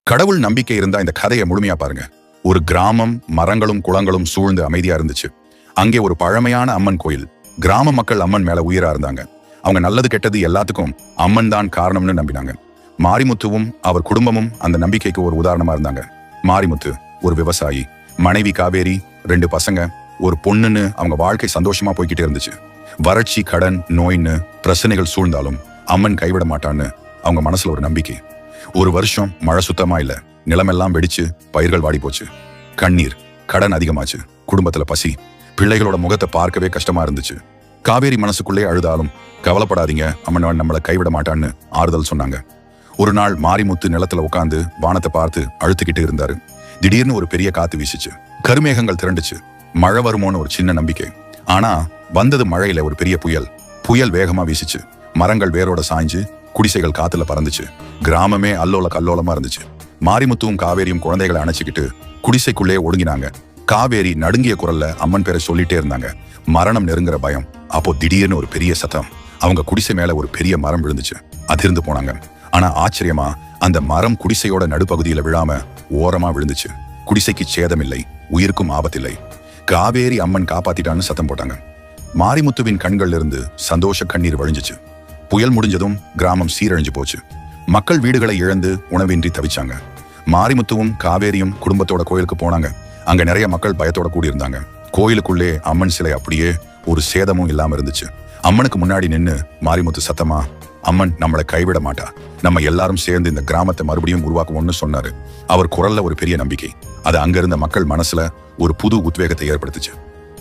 கடவுள் நம்பிக்கை இருந்தா இந்த கதையை முழுமையா பாருங்க. ஒரு கிராமம் மரங்களும் குளங்களும் சூழ்ந்து அமைதியா இருந்துச்சு. அங்கே ஒரு பழமையான அம்மன் கோயில். கிராம மக்கள் அம்மன் மேல உயிரா இருந்தாங்க. அவங்க நல்லது கெட்டது எல்லாத்துக்கும் அம்மன் தான் காரணம்னு நம்பினாங்க. மாரிமுத்துவும் அவர் குடும்பமும் அந்த நம்பிக்கைக்கு ஒரு உதாரணமா இருந்தாங்க. மாரிமுத்து ஒரு விவசாயி, மனைவி காவேரி, 2 பசங்க, ஒரு பொண்ணுன்னு அவங்க வாழ்க்கை சந்தோஷமா போய்கிட்டே இருந்துச்சு. வறட்சி, கடன், நோயின்னு பிரச்சனைகள் சூழ்ந்தாலும் அம்மன் கைவிட மாட்டான்னு அவங்க மனசுல ஒரு நம்பிக்கை. ஒரு வருஷம் மழை சுத்தமா இல்ல. நிலமெல்லாம் வெடிச்சு பயிர்கள் வாடி போச்சு. கண்ணீர், கடன் அதிகமாச்சு. குடும்பத்துல பசி, பிள்ளைகளோட முகத்தை பார்க்கவே கஷ்டமா இருந்துச்சு. காவேரி மனசுக்குள்ளே அழுதாலும் கவலைப்படாதீங்க, அம்மன் நம்மளை கைவிட மாட்டான்னு ஆறுதல் சொன்னாங்க. ஒரு நாள் மாரிமுத்து நிலத்துல உட்காந்து வானத்தை பார்த்து அழுத்துக்கிட்டு இருந்தாரு. திடீர்னு ஒரு பெரிய காத்து வீசிச்சு. கருமேகங்கள் திரண்டுச்சு. மழை வருமோன்னு ஒரு சின்ன நம்பிக்கை. ஆனா வந்தது மழையில ஒரு பெரிய புயல். புயல் வேகமா வீசிச்சு. மரங்கள் வேரோட சாய்ஞ்சு குடிசைகள் காத்துல பறந்துச்சு. கிராமமே அல்லோல கல்லோலமா இருந்துச்சு. மாரிமுத்துவும் காவேரியும் குழந்தைகளை அணைச்சிக்கிட்டு குடிசைக்குள்ளே ஒடுங்கினாங்க. காவேரி நடுங்கிய குரல்ல அம்மன் பேரை சொல்லிட்டே இருந்தாங்க. மரணம் நெருங்குற பயம். அப்போ திடீர்னு ஒரு பெரிய சத்தம். அவங்க குடிசை மேல ஒரு பெரிய மரம் விழுந்துச்சு. அதிர்ந்து போனாங்க. ஆனா ஆச்சரியமா அந்த மரம் குடிசையோட நடுப்பகுதியில விழாம ஓரமா விழுந்துச்சு. குடிசைக்கு சேதம் இல்லை, உயிருக்கும் ஆபத்தில்லை. காவேரி அம்மன் காப்பாத்திட்டான்னு சத்தம் போட்டாங்க. மாரிமுத்துவின் கண்கள்ல இருந்து சந்தோஷ கண்ணீர் வழிஞ்சிச்சு. புயல் முடிஞ்சதும் கிராமம் சீரழிஞ்சு போச்சு. மக்கள் வீடுகளை இழந்து உணவின்றி தவிச்சாங்க. மாரிமுத்துவும் காவேரியும் குடும்பத்தோட கோயிலுக்கு போனாங்க. அங்க நிறைய மக்கள் பயத்தோட கூடியிருந்தாங்க. கோயிலுக்குள்ளே அம்மன் சிலை அப்படியே ஒரு சேதமும் இல்லாம இருந்துச்சு. அம்மனுக்கு முன்னாடி நின்னு மாரிமுத்து சத்தமா, அம்மன் நம்மளை கைவிட மாட்டா, நம்ம எல்லாரும் சேர்ந்து இந்த கிராமத்தை மறுபடியும் உருவாக்குவோம்னு சொன்னாரு. அவர் குரல்ல ஒரு பெரிய நம்பிக்கை. அது அங்க இருந்த மக்கள் மனசுல ஒரு புது உத்வேகத்தை ஏற்படுத்துச்சு.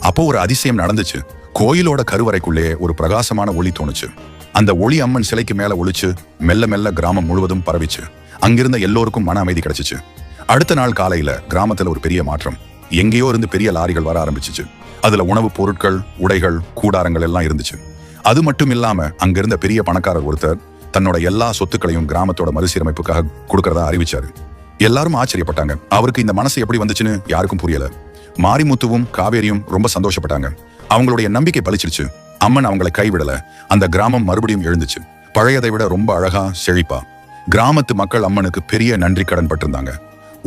அப்போ ஒரு அதிசயம் நடந்துச்சு. கோயிலோட கருவறைக்குள்ளே ஒரு பிரகாசமான ஒளி தோணுச்சு. அந்த ஒளி அம்மன் சிலைக்கு மேல ஒளிச்சு மெல்ல மெல்ல கிராமம் முழுவதும் பரவிச்சு. அங்கிருந்த எல்லோருக்கும் மன அமைதி கிடைச்சிச்சு. அடுத்த நாள் காலையில கிராமத்துல ஒரு பெரிய மாற்றம். எங்கேயோ இருந்து பெரிய லாரிகள் வர ஆரம்பிச்சிச்சு. அதுல உணவுப் பொருட்கள், உடைகள், கூடாரங்கள் எல்லாம் இருந்துச்சு. அது மட்டும் இல்லாம அங்கிருந்த பெரிய பணக்காரர் ஒருத்தர் தன்னோட எல்லா சொத்துக்களையும் கிராமத்தோட மறுசீரமைப்புக்காக கொடுக்கறதா அறிவிச்சாரு. எல்லாரும் ஆச்சரியப்பட்டாங்க. அவருக்கு இந்த மனசு எப்படி வந்துச்சுன்னு யாருக்கும் புரியல. மாரிமுத்துவும் காவேரியும் ரொம்ப சந்தோஷப்பட்டாங்க. அவங்களுடைய நம்பிக்கை பலிச்சிருச்சு. அம்மன் அவங்களை கைவிடல. அந்த கிராமம் மறுபடியும் எழுந்துச்சு. பழையதை விட ரொம்ப அழகா, செழிப்பா. கிராமத்து மக்கள் அம்மனுக்கு பெரிய நன்றி கடன் பட்டிருந்தாங்க.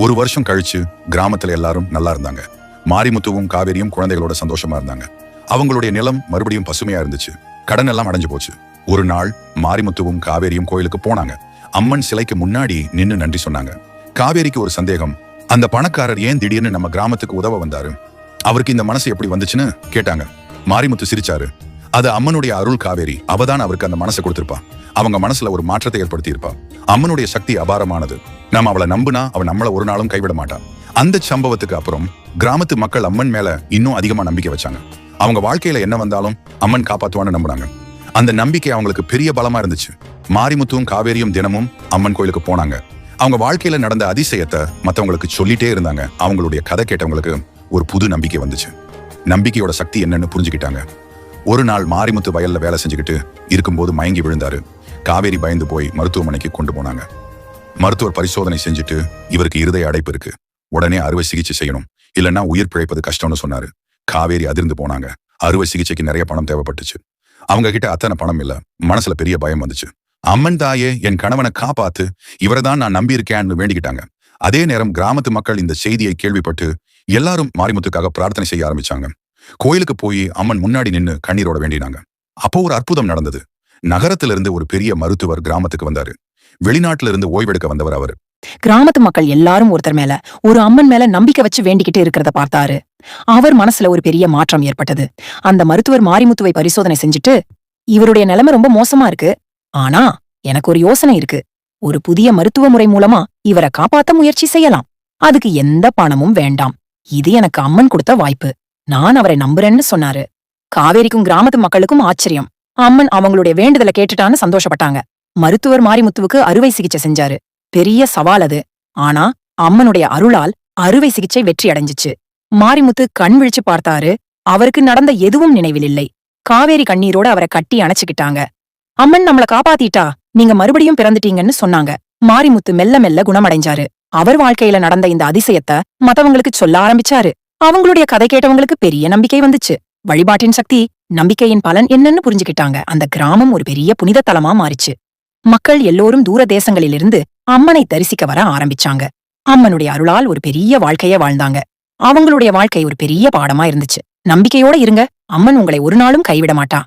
ஒரு வருஷம் கழிச்சு கிராமத்துல எல்லாரும் நல்லா இருந்தாங்க. மாரிமுத்துவும் காவேரியும் குழந்தைகளோட சந்தோஷமா இருந்தாங்க. அவங்களுடைய நிலம் மறுபடியும் பசுமையா இருந்துச்சு. கடன் எல்லாம் அடைஞ்சு போச்சு. ஒரு நாள் மாரிமுத்துவும் காவேரியும் கோயிலுக்கு போனாங்க. அம்மன் சிலைக்கு முன்னாடி நின்னு நன்றி சொன்னாங்க. காவேரிக்கு ஒரு சந்தேகம். அந்த பணக்காரர் ஏன் திடீர்னு நம்ம கிராமத்துக்கு உதவ வந்தாரு? அவருக்கு இந்த மனசு எப்படி வந்துச்சுன்னு கேட்டாங்க. மாரிமுத்து சிரிச்சாரு. அது அம்மனுடைய அருள் காவேரி. அவதான் அவருக்கு அந்த மனசை கொடுத்திருப்பா. அவங்க மனசுல ஒரு மாற்றத்தை ஏற்படுத்தி இருப்பா. அம்மனுடைய சக்தி அபாரமானது. நாம அவளை நம்புனா அவ நம்மள ஒரு நாளும் கைவிட மாட்டா. அந்த சம்பவத்துக்கு அப்புறம் கிராமத்து மக்கள் அம்மன் மேல இன்னும் அதிகமா நம்பிக்கை வச்சாங்க. அவங்க வாழ்க்கையில என்ன வந்தாலும் அம்மன் காப்பாத்துவான்னு நம்பினாங்க. அந்த நம்பிக்கை அவங்களுக்கு பெரிய பலமா இருந்துச்சு. மாரிமுத்துவும் காவேரியும் தினமும் அம்மன் கோயிலுக்கு போனாங்க. அவங்க வாழ்க்கையில நடந்த அதிசயத்தை மத்தவங்களுக்கு சொல்லிட்டே இருந்தாங்க. அவங்களுடைய கதை கேட்டவங்களுக்கு ஒரு புது நம்பிக்கை வந்துச்சு. நம்பிக்கையோட சக்தி என்னன்னு புரிஞ்சுக்கிட்டாங்க. ஒரு நாள் மாரிமுத்து வயல்ல வேலை செஞ்சுக்கிட்டு இருக்கும்போது மயங்கி விழுந்தாரு. காவேரி பயந்து போய் மருத்துவமனைக்கு கொண்டு போனாங்க. மருத்துவர் பரிசோதனை செஞ்சுட்டு, இவருக்கு இருதய அடைப்பு இருக்கு, உடனே அறுவை சிகிச்சை செய்யணும், இல்லைன்னா உயிர் பிழைப்பது கஷ்டம்னு சொன்னாரு. காவேரி அதிர்ந்து போனாங்க. அறுவை சிகிச்சைக்கு நிறைய பணம் தேவைப்பட்டுச்சு. அவங்க கிட்ட அத்தனை பணம் இல்ல. மனசுல பெரிய பயம் வந்துச்சு. அம்மன் தாயே, என் கணவனை காப்பாத்து, இவரைதான் நான் நம்பி இருக்கேன்னு வேண்டிக்கிட்டாங்க. அதே நேரம் கிராமத்து மக்கள் இந்த செய்தியை கேள்விப்பட்டு எல்லாரும் மாரிமுத்துக்காக பிரார்த்தனை செய்ய ஆரம்பிச்சாங்க. கோயிலுக்கு போய் அம்மன் முன்னாடி நின்னு கண்ணீரோட வேண்டினாங்க. அப்போ ஒரு அற்புதம் நடந்தது. நகரத்துல இருந்து ஒரு பெரிய மருத்துவர் கிராமத்துக்கு வந்தாரு. வெளிநாட்டுல இருந்து ஓய்வெடுக்க வந்தவர் அவரு. கிராமத்து மக்கள் எல்லாரும் ஒருத்தர் மேல, ஒரு அம்மன் மேல நம்பிக்கை வச்சு வேண்டிக்கிட்டு இருக்கிறத பார்த்தாரு. அவர் மனசுல ஒரு பெரிய மாற்றம் ஏற்பட்டது. அந்த மருத்துவர் மாரிமுத்துவை பரிசோதனை செஞ்சுட்டு, இவருடைய நிலைமை ரொம்ப மோசமா இருக்கு, ஆனா எனக்கு ஒரு யோசனை இருக்கு, ஒரு புதிய மருத்துவ முறை மூலமா இவரை காப்பாத்த முயற்சி செய்யலாம், அதுக்கு எந்த பணமும் வேண்டாம், இது எனக்கு அம்மன் கொடுத்த வாய்ப்பு, நான் அவரை நம்புறேன்னு சொன்னாரு. காவேரிக்கும் கிராமத்து மக்களுக்கும் ஆச்சரியம். அம்மன் அவங்களுடைய வேண்டுதலை கேட்டுட்டான்னு சந்தோஷப்பட்டாங்க. மருத்துவர் மாரிமுத்துவுக்கு அறுவை சிகிச்சை செஞ்சாரு. பெரிய சவால் அது. ஆனா அம்மனுடைய அருளால் அறுவை சிகிச்சை வெற்றி அடைஞ்சிச்சு. மாரிமுத்து கண் விழிச்சு பார்த்தாரு. அவருக்கு நடந்த எதுவும் நினைவில் இல்லை. காவேரி கண்ணீரோட அவரை கட்டி அணைச்சுக்கிட்டாங்க. அம்மன் நம்மள காப்பாத்திட்டா, நீங்க மறுபடியும் பிறந்துட்டீங்கன்னு சொன்னாங்க. மாரிமுத்து மெல்ல மெல்ல குணமடைஞ்சாரு. அவர் வாழ்க்கையில நடந்த இந்த அதிசயத்தை மத்தவங்களுக்கு சொல்ல ஆரம்பிச்சாரு. அவங்களுடைய கதை கேட்டவங்களுக்கு பெரிய நம்பிக்கை வந்துச்சு. வழிபாட்டின் சக்தி, நம்பிக்கையின் பலன் என்னன்னு புரிஞ்சுக்கிட்டாங்க. அந்த கிராமம் ஒரு பெரிய புனித தலமா மாறிச்சு. மக்கள் எல்லோரும் தூர தேசங்களிலிருந்து அம்மனை தரிசிக்க வர ஆரம்பிச்சாங்க. அம்மனுடைய அருளால் ஒரு பெரிய வாழ்க்கைய வாழ்ந்தாங்க. அவங்களுடைய வாழ்க்கை ஒரு பெரிய பாடமா இருந்துச்சு. நம்பிக்கையோட இருங்க, அம்மன் உங்களை ஒரு நாளும் கைவிட மாட்டா.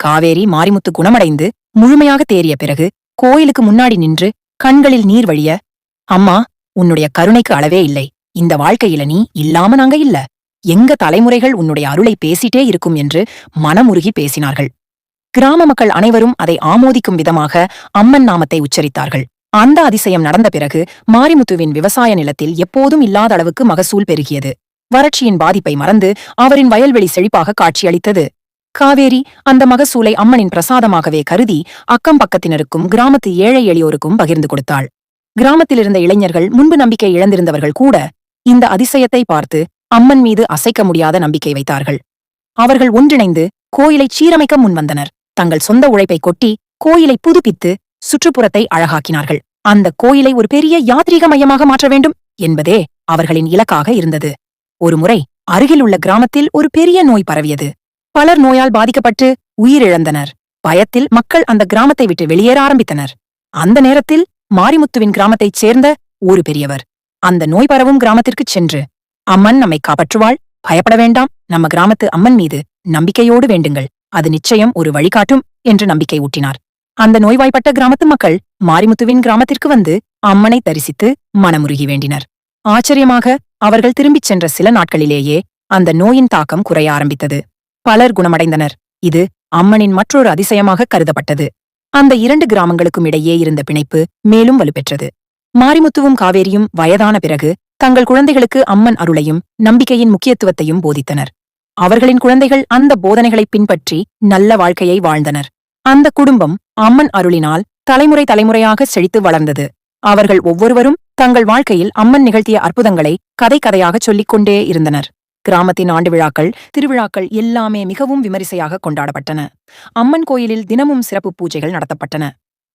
காவேரி மாரிமுத்து குணமடைந்து முழுமையாக தேறிய பிறகு கோயிலுக்கு முன்னாடி நின்று கண்களில் நீர் வழிய, அம்மா, உன்னுடைய கருணைக்கு அளவே இல்லை. இந்த வாழ்க்கையில நீ இல்லாம நாங்க இல்ல. எங்க தலைமுறைகள் உன்னுடைய அருளை பேசிட்டே இருக்கும் என்று மனமுருகி பேசினார்கள். கிராம மக்கள் அனைவரும் அதை ஆமோதிக்கும் விதமாக அம்மன் நாமத்தை உச்சரித்தார்கள். அந்த அதிசயம் நடந்த பிறகு மாரிமுத்துவின் விவசாய நிலத்தில் எப்போதும் இல்லாத அளவுக்கு மகசூல் பெருகியது. வறட்சியின் பாதிப்பை மறந்து அவரின் வயல்வெளி செழிப்பாக காட்சியளித்தது. காவேரி அந்த மகசூலை அம்மனின் பிரசாதமாகவே கருதி அக்கம் பக்கத்தினருக்கும் கிராமத்து ஏழை எளியோருக்கும் பகிர்ந்து கொடுத்தாள். கிராமத்திலிருந்த இளைஞர்கள், முன்பு நம்பிக்கை இழந்திருந்தவர்கள் கூட இந்த அதிசயத்தை பார்த்து அம்மன் மீது அசைக்க முடியாத நம்பிக்கை வைத்தார்கள். அவர்கள் ஒன்றிணைந்து கோயிலை சீரமைக்க முன்வந்தனர். தங்கள் சொந்த உழைப்பை கொட்டி கோயிலை புதுப்பித்து சுற்றுப்புறத்தை அழகாக்கினார்கள். அந்த கோயிலை ஒரு பெரிய யாத்ரீக மையமாக மாற்ற வேண்டும் என்பதே அவர்களின் இலக்காக இருந்தது. ஒருமுறை அருகில் உள்ள கிராமத்தில் ஒரு பெரிய நோய் பரவியது. பலர் நோயால் பாதிக்கப்பட்டு உயிரிழந்தனர். பயத்தில் மக்கள் அந்த கிராமத்தை விட்டு வெளியேற ஆரம்பித்தனர். அந்த நேரத்தில் மாரிமுத்துவின் கிராமத்தைச் சேர்ந்த ஒரு பெரியவர் அந்த நோய் பரவும் கிராமத்திற்குச் சென்று, அம்மன் நம்மை காப்பாற்றுவாள், பயப்பட வேண்டாம், நம்ம கிராமத்து அம்மன் மீது நம்பிக்கையோடு வேண்டுங்கள், அது நிச்சயம் ஒரு வழிகாட்டும் என்று நம்பிக்கை ஊட்டினார். அந்த நோய்வாய்ப்பட்ட கிராமத்து மக்கள் மாரிமுத்துவின் கிராமத்திற்கு வந்து அம்மனை தரிசித்து மனமுருகி வேண்டினர். ஆச்சரியமாக அவர்கள் திரும்பிச் சென்ற சில நாட்களிலேயே அந்த நோயின் தாக்கம் குறைய ஆரம்பித்தது. பலர் குணமடைந்தனர். இது அம்மனின் மற்றொரு அதிசயமாக கருதப்பட்டது. அந்த 2 கிராமங்களுக்கும் இடையே இருந்த பிணைப்பு மேலும் வலுப்பெற்றது. மாரிமுத்துவும் காவேரியும் வயதான பிறகு தங்கள் குழந்தைகளுக்கு அம்மன் அருளையும் நம்பிக்கையின் முக்கியத்துவத்தையும் போதித்தனர். அவர்களின் குழந்தைகள் அந்த போதனைகளை பின்பற்றி நல்ல வாழ்க்கையை வாழ்ந்தனர். அந்த குடும்பம் அம்மன் அருளினால் தலைமுறை தலைமுறையாக செழித்து வளர்ந்தது. அவர்கள் ஒவ்வொருவரும் தங்கள் வாழ்க்கையில் அம்மன் நிகழ்த்திய அற்புதங்களை கதை கதையாகச் சொல்லிக் கொண்டே இருந்தனர். கிராமத்தின் ஆண்டு விழாக்கள், திருவிழாக்கள் எல்லாமே மிகவும் விமரிசையாக கொண்டாடப்பட்டன. அம்மன் கோயிலில் தினமும் சிறப்பு பூஜைகள் நடத்தப்பட்டன.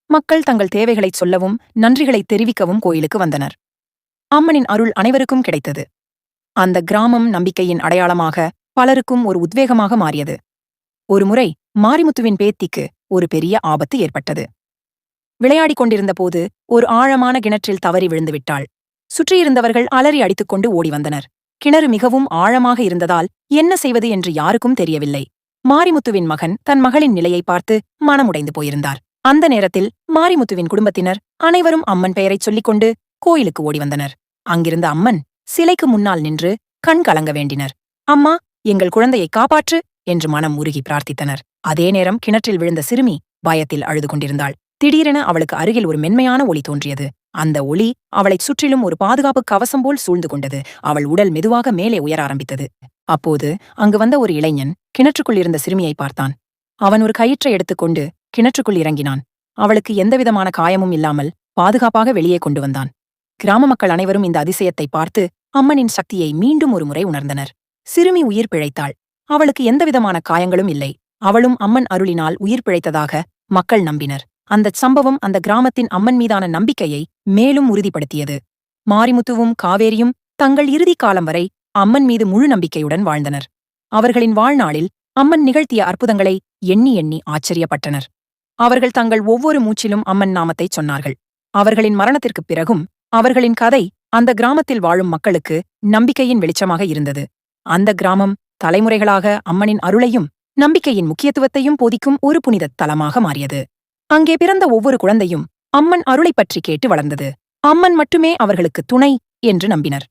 மக்கள் தங்கள் தேவைகளைச் சொல்லவும் நன்றிகளை தெரிவிக்கவும் கோயிலுக்கு வந்தனர். அம்மனின் அருள் அனைவருக்கும் கிடைத்தது. அந்த கிராமம் நம்பிக்கையின் அடையாளமாக பலருக்கும் ஒரு உத்வேகமாக மாறியது. ஒருமுறை மாரிமுத்துவின் பேத்திக்கு ஒரு பெரிய ஆபத்து ஏற்பட்டது. விளையாடிக் கொண்டிருந்த போது ஒரு ஆழமான கிணற்றில் தவறி விழுந்துவிட்டாள். சுற்றியிருந்தவர்கள் அலறி அடித்துக்கொண்டு ஓடி வந்தனர். கிணறு மிகவும் ஆழமாக இருந்ததால் என்ன செய்வது என்று யாருக்கும் தெரியவில்லை. மாரிமுத்துவின் மகன் தன் மகளின் நிலையை பார்த்து மனமுடைந்து போயிருந்தார். அந்த நேரத்தில் மாரிமுத்துவின் குடும்பத்தினர் அனைவரும் அம்மன் பெயரைச் சொல்லிக்கொண்டு கோயிலுக்கு ஓடி வந்தனர். அங்கிருந்த அம்மன் சிலைக்கு முன்னால் நின்று கண் கலங்க வேண்டினர். அம்மா, எங்கள் குழந்தையை காப்பாற்று என்று மனம் உருகி பிரார்த்தித்தனர். அதே நேரம் கிணற்றில் விழுந்த சிறுமி பயத்தில் அழுது கொண்டிருந்தாள். திடீரென அவளுக்கு அருகில் ஒரு மென்மையான ஒளி தோன்றியது. அந்த ஒளி அவளைச் சுற்றிலும் ஒரு பாதுகாப்பு கவசம் போல் சூழ்ந்து கொண்டது. அவள் உடல் மெதுவாக மேலே உயர ஆரம்பித்தது. அப்போது அங்கு வந்த ஒரு இளைஞன் கிணற்றுக்குள் இருந்த சிறுமியை பார்த்தான். அவன் ஒரு கயிற்றை எடுத்துக்கொண்டு கிணற்றுக்குள் இறங்கினான். அவளுக்கு எந்தவிதமான காயமும் இல்லாமல் பாதுகாப்பாக வெளியே கொண்டு வந்தான். கிராம மக்கள் அனைவரும் இந்த அதிசயத்தை பார்த்து அம்மனின் சக்தியை மீண்டும் ஒரு முறை உணர்ந்தனர். சிறுமி உயிர் பிழைத்தாள். அவளுக்கு எந்தவிதமான காயங்களும் இல்லை. அவளும் அம்மன் அருளினால் உயிர் பிழைத்ததாக மக்கள் நம்பினர். அந்தச் சம்பவம் அந்த கிராமத்தின் அம்மன் மீதான நம்பிக்கையை மேலும் உறுதிப்படுத்தியது. மாரிமுத்துவும் காவேரியும் தங்கள் இறுதி காலம் வரை அம்மன் மீது முழு நம்பிக்கையுடன் வாழ்ந்தனர். அவர்களின் வாழ்நாளில் அம்மன் நிகழ்த்திய அற்புதங்களை எண்ணி எண்ணி ஆச்சரியப்பட்டனர். அவர்கள் தங்கள் ஒவ்வொரு மூச்சிலும் அம்மன் நாமத்தைச் சொன்னார்கள். அவர்களின் மரணத்திற்குப் பிறகும் அவர்களின் கதை அந்த கிராமத்தில் வாழும் மக்களுக்கு நம்பிக்கையின் வெளிச்சமாக இருந்தது. அந்த கிராமம் தலைமுறைகளாக அம்மனின் அருளையும் நம்பிக்கையின் முக்கியத்துவத்தையும் போதிக்கும் ஒரு புனித தலமாக மாறியது. அங்கே பிறந்த ஒவ்வொரு குழந்தையும் அம்மன் அருளைப் பற்றி கேட்டு வளர்ந்தது. அம்மன் மட்டுமே அவர்களுக்கு துணை என்று நம்பினர்.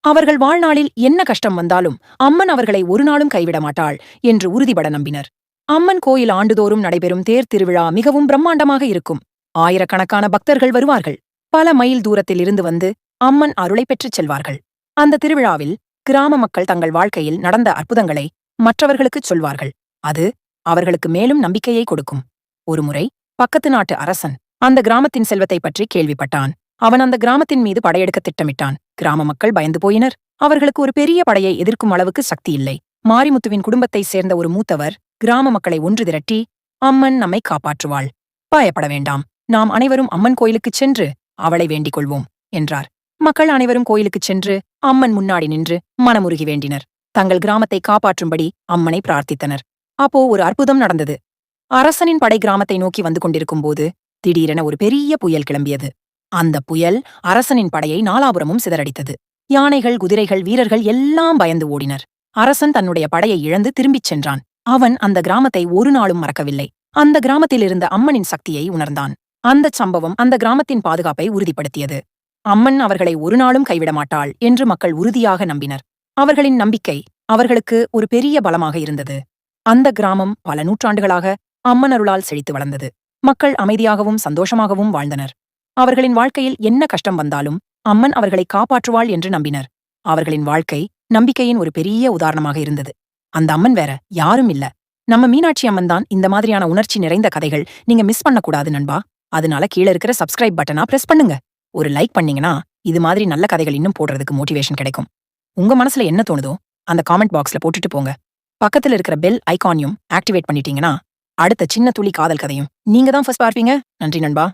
அவர்கள் வாழ்நாளில் என்ன கஷ்டம் வந்தாலும் அம்மன் அவர்களை ஒரு நாளும் கைவிட மாட்டாள் என்று உறுதிபட நம்பினர். அம்மன் கோயில் ஆண்டுதோறும் நடைபெறும் தேர் திருவிழா மிகவும் பிரம்மாண்டமாக இருக்கும். ஆயிரக்கணக்கான பக்தர்கள் வருவார்கள். பல மைல் தூரத்தில் இருந்து வந்து அம்மன் அருளை பெற்றுச் செல்வார்கள். அந்த திருவிழாவில் கிராம மக்கள் தங்கள் வாழ்க்கையில் நடந்த அற்புதங்களை மற்றவர்களுக்குச் சொல்வார்கள். அது அவர்களுக்கு மேலும் நம்பிக்கையை கொடுக்கும். ஒருமுறை பக்கத்து நாட்டு அரசன் அந்த கிராமத்தின் செல்வத்தை பற்றி கேள்விப்பட்டான். அவன் அந்த கிராமத்தின் மீது படையெடுக்க திட்டமிட்டான். கிராம மக்கள் பயந்து போயினர். அவர்களுக்கு ஒரு பெரிய படையை எதிர்க்கும் அளவுக்கு சக்தி இல்லை. மாரிமுத்துவின் குடும்பத்தைச் சேர்ந்த ஒரு மூத்தவர் கிராம மக்களை ஒன்று திரட்டி, அம்மன் நம்மை காப்பாற்றுவாள், பயப்பட வேண்டாம், நாம் அனைவரும் அம்மன் கோயிலுக்குச் சென்று அவளை வேண்டிக் கொள்வோம் என்றார். மக்கள் அனைவரும் கோயிலுக்குச் சென்று அம்மன் முன்னாடி நின்று மனமுருகி வேண்டினர். தங்கள் கிராமத்தை காப்பாற்றும்படி அம்மனை பிரார்த்தித்தனர். அப்போ ஒரு அற்புதம் நடந்தது. அரசனின் படை கிராமத்தை நோக்கி வந்து கொண்டிருக்கும் போது திடீரென ஒரு பெரிய புயல் கிளம்பியது. அந்த புயல் அரசனின் படையை நாலாபுரமும் சிதறடித்தது. யானைகள், குதிரைகள், வீரர்கள் எல்லாம் பயந்து ஓடினர். அரசன் தன்னுடைய படையை இழந்து திரும்பிச் சென்றான். அவன் அந்த கிராமத்தை ஒரு நாளும் மறக்கவில்லை. அந்த கிராமத்தில் இருந்த அம்மனின் சக்தியை உணர்ந்தான். அந்தச் சம்பவம் அந்த கிராமத்தின் பாதுகாப்பை உறுதிப்படுத்தியது. அம்மன் அவர்களை ஒரு நாளும் கைவிட மாட்டாள் என்று மக்கள் உறுதியாக நம்பினர். அவர்களின் நம்பிக்கை அவர்களுக்கு ஒரு பெரிய பலமாக இருந்தது. அந்த கிராமம் பல நூற்றாண்டுகளாக அம்மன் அருளால் செழித்து வளர்ந்தது. மக்கள் அமைதியாகவும் சந்தோஷமாகவும் வாழ்ந்தனர். அவர்களின் வாழ்க்கையில் என்ன கஷ்டம் வந்தாலும் அம்மன் அவர்களை காப்பாற்றுவாள் என்று நம்பினர். அவர்களின் வாழ்க்கை நம்பிக்கையின் ஒரு பெரிய உதாரணமாக இருந்தது. அந்த அம்மன் வேற யாரும் இல்ல, நம்ம மீனாட்சி அம்மன் தான். இந்த மாதிரியான உணர்ச்சி நிறைந்த கதைகள் நீங்க மிஸ் பண்ணக்கூடாது நண்பா. அதனால கீழே இருக்கிற சப்ஸ்கிரைப் பட்டனா பிரஸ் பண்ணுங்க. ஒரு லைக் பண்ணீங்கன்னா இது மாதிரி நல்ல கதைகள் இன்னும் போடுறதுக்கு மோட்டிவேஷன் கிடைக்கும். உங்க மனசுல என்ன தோணுதோ அந்த காமெண்ட் பாக்ஸ்ல போட்டுட்டு போங்க. பக்கத்துல இருக்கிற பெல் ஐகானையும் ஆக்டிவேட் பண்ணிட்டீங்கன்னா அடுத்த சின்ன துளி காதல் கதையும் நீங்க தான் ஃபர்ஸ்ட் பார்ப்பீங்க. நன்றி நண்பா.